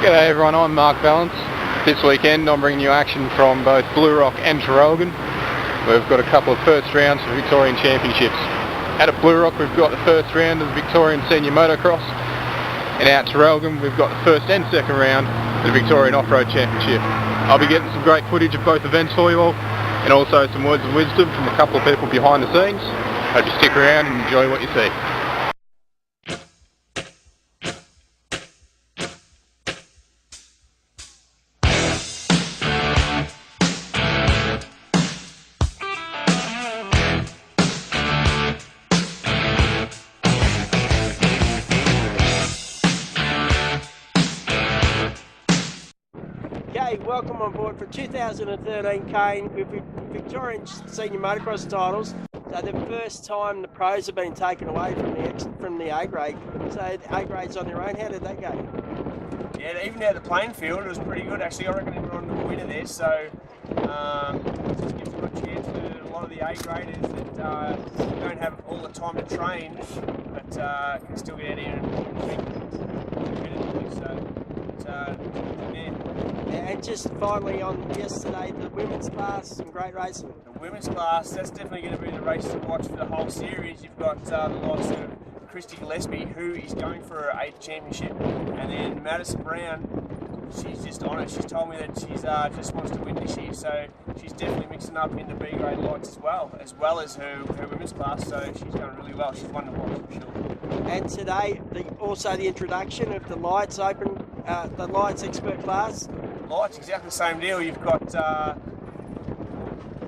G'day everyone, I'm Mark Balance. This weekend I'm bringing you action from both Blue Rock and Traralgon. We've got a couple of first rounds for Victorian Championships. Out at Blue Rock we've got the first round of the Victorian Senior Motocross, and out Traralgon we've got the first and second round of the Victorian Off-Road Championship. I'll be getting some great footage of both events for you all, and also some words of wisdom from a couple of people behind the scenes. Hope you stick around and enjoy what you see. Okay, welcome on board for 2013 Kane with Victorian Senior Motocross titles. So the first time the pros have been taken away from the A grade. So the A grade's on their own. How did that go? Yeah, even out the playing field, it was pretty good. Actually, I reckon everyone on the winner there. So just gives a good chance for a lot of the A graders that don't have all the time to train, but can still get out here and compete. So yeah. And just finally on yesterday, the women's class, some great racing. The women's class, that's definitely going to be the race to watch for the whole series. You've got the likes of Christy Gillespie, who is going for her 8th championship, and then Madison Brown, she's just on it. She's told me that she's just wants to win this year, so she's definitely mixing up into B grade lights as well as her women's class, so she's going really well. She's one to watch for sure. And today, also the introduction of the lights the lights expert class. Lights, exactly the same deal. You've got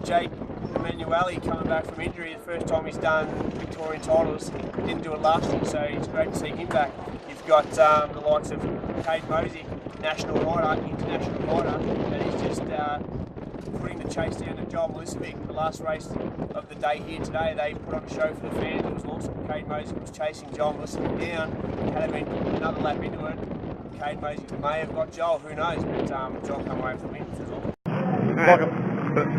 Jake Emanuele coming back from injury. The first time he's done Victorian titles, didn't do it last year, so it's great to see him back. You've got the likes of Cade Mosick, international rider, that is just putting the chase down to John Lucevic. The last race of the day here today, they put on a show for the fans. It was awesome. Cade Mosick was chasing John Lucevic down. Had him another lap into it. Cade Mosick may have got Joel, who knows, but John come away with the win, which is awesome.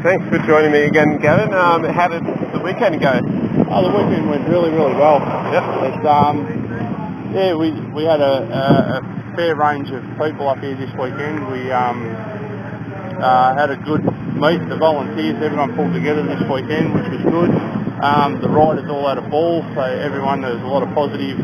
Thanks for joining me again, Gavin. How did the weekend go? Oh, the weekend went really well. Yep. Yeah, we had a fair range of people up here this weekend. We had a good meet, the volunteers, everyone pulled together this weekend, which was good. The riders all had a ball, so everyone, there was a lot of positive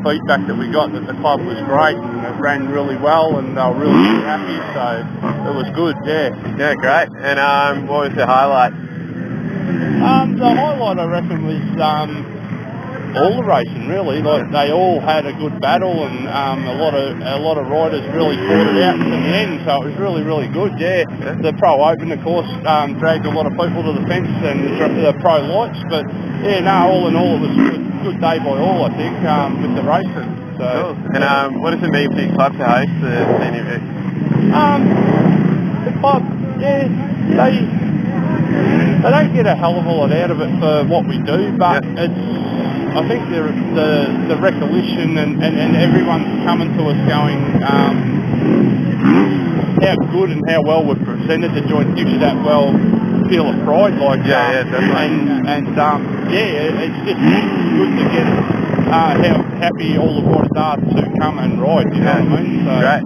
feedback that we got that the club was great and it ran really well and they were really happy, so it was good, yeah. Yeah, great. And what was the highlight? The highlight I reckon was all the racing really. Like they all had a good battle and a lot of riders really fought it out to the end, so it was really good, yeah. The Pro Open of course dragged a lot of people to the fence and the Pro Lights, but yeah, no, all in all it was a good day by all I think with the racing. So, cool. And what does it mean for your club to host the senior event? The club, yeah, they don't get a hell of a lot out of it for what we do, but I think the recollection and everyone's coming to us going how good and how well we've presented the joint gives you that feel of pride, like definitely. And it's just good to get how happy all the riders are to come and ride, you know what I mean? So, great.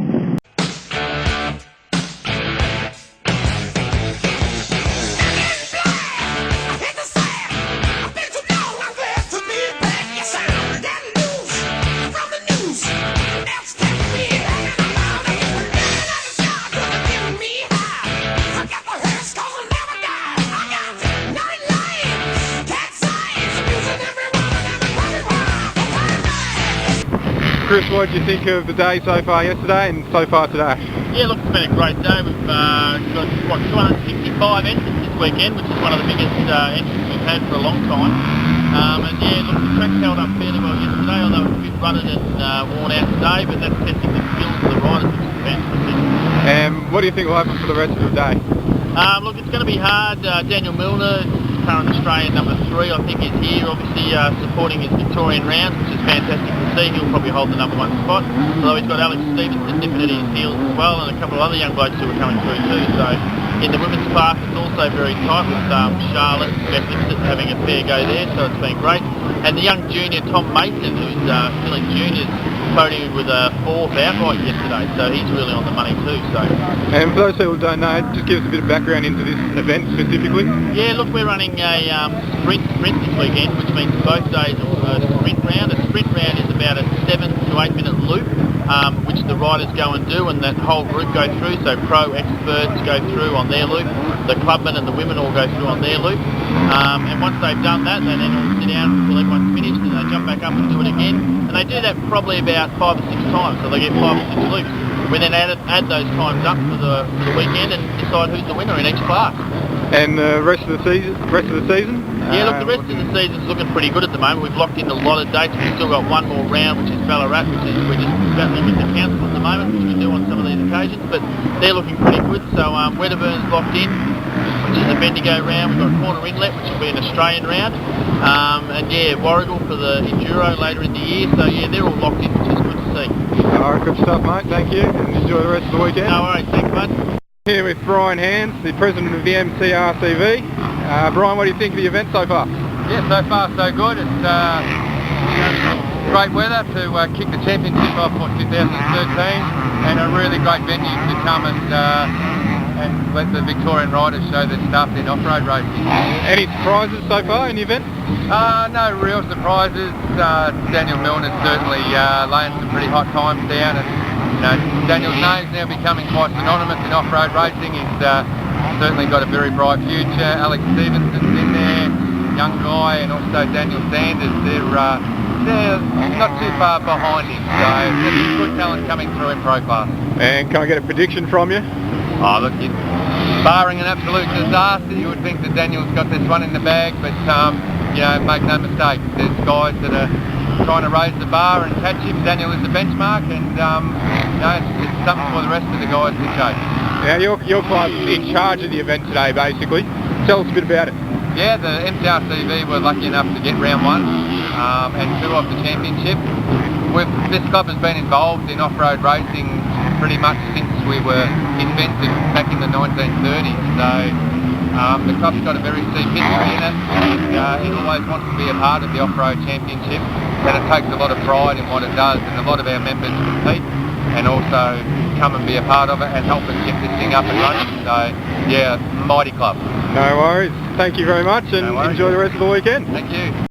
Chris, what did you think of the day so far yesterday and so far today? Yeah, look, it's been a great day. We've got 265 entrants this weekend, which is one of the biggest entrants we've had for a long time. And yeah, look, the track held up fairly well yesterday, although it was a bit rutted and worn out today, but that's testing the skills of the riders, which is fantastic. What do you think will happen for the rest of the day? Look, it's going to be hard. Daniel Milner, current Australian number 3, I think is here, obviously supporting his Victorian round, which is fantastic to see. He'll probably hold the number 1 spot, although he's got Alex Stevenson nipping at his heels as well, and a couple of other young blokes who are coming through too. So in the women's class it's also very tight with Charlotte and Beth Lipset having a fair go there, so it's been great. And the young junior Tom Mason, who's still in juniors, podiumed with a 4th outright yesterday, so he's really on the money too. So. And for those people who don't know, just give us a bit of background into this event specifically. Yeah, look, we're running a sprint this weekend, which means both days are a sprint round. A sprint round is about a 7 to 8 minute loop, which the riders go and do, and that whole group go through. So pro experts go through on their loop, the clubmen and the women all go through on their loop, and once they've done that, they then all sit down until everyone's finished, and they jump back up and do it again. And they do that probably about 5 or 6 times, so they get 5 or 6 loops. We then add those times up for the weekend and decide who's the winner in each class. And the rest of the season? Yeah, look, the rest of the season's looking pretty good at the moment. We've locked in a lot of dates. We've still got one more round, which is Ballarat, which is we're just battling with the council at the moment, which we do on some of these occasions, but they're looking pretty good. So Wedderburn's locked in, which is a Bendigo round. We've got Corner Inlet, which will be an Australian round, and yeah, Warragul for the Enduro later in the year. So yeah, they're all locked in, which is good to see. Alright, good stuff, mate. Thank you, and enjoy the rest of the weekend. No worries, thanks, bud. Here with Brian Hands, the president of the MCRCV. Brian, what do you think of the event so far? Yeah, so far so good. It's great weather to kick the championship off for 2013, and a really great venue to come and let the Victorian riders show their stuff in off-road racing. Any surprises so far in the event? No real surprises. Daniel Milner's certainly laying some pretty hot times down, and Daniel's name's now becoming quite synonymous in off-road racing. He's certainly got a very bright future. Alex Stevenson's in there, young guy, and also Daniel Sanders. They're not too far behind him, so there's good talent coming through in pro class. And can I get a prediction from you? Oh, look, barring an absolute disaster, you would think that Daniel's got this one in the bag, but make no mistake, there's guys that are trying to raise the bar and catch him. Daniel is the benchmark, and it's something for the rest of the guys to chase. Now, your club's in charge of the event today, basically. Tell us a bit about it. Yeah, the MCRCV were lucky enough to get round 1 and 2 of the championship. This club has been involved in off-road racing pretty much since we were invented back in the 1930s. So the club's got a very deep history in it, and it always wants to be a part of the off-road championship, and it takes a lot of pride in what it does, and a lot of our members compete and also come and be a part of it and help us get this thing up and running. So yeah, mighty club. No worries. Thank you very much, and enjoy the rest of the weekend. Thank you.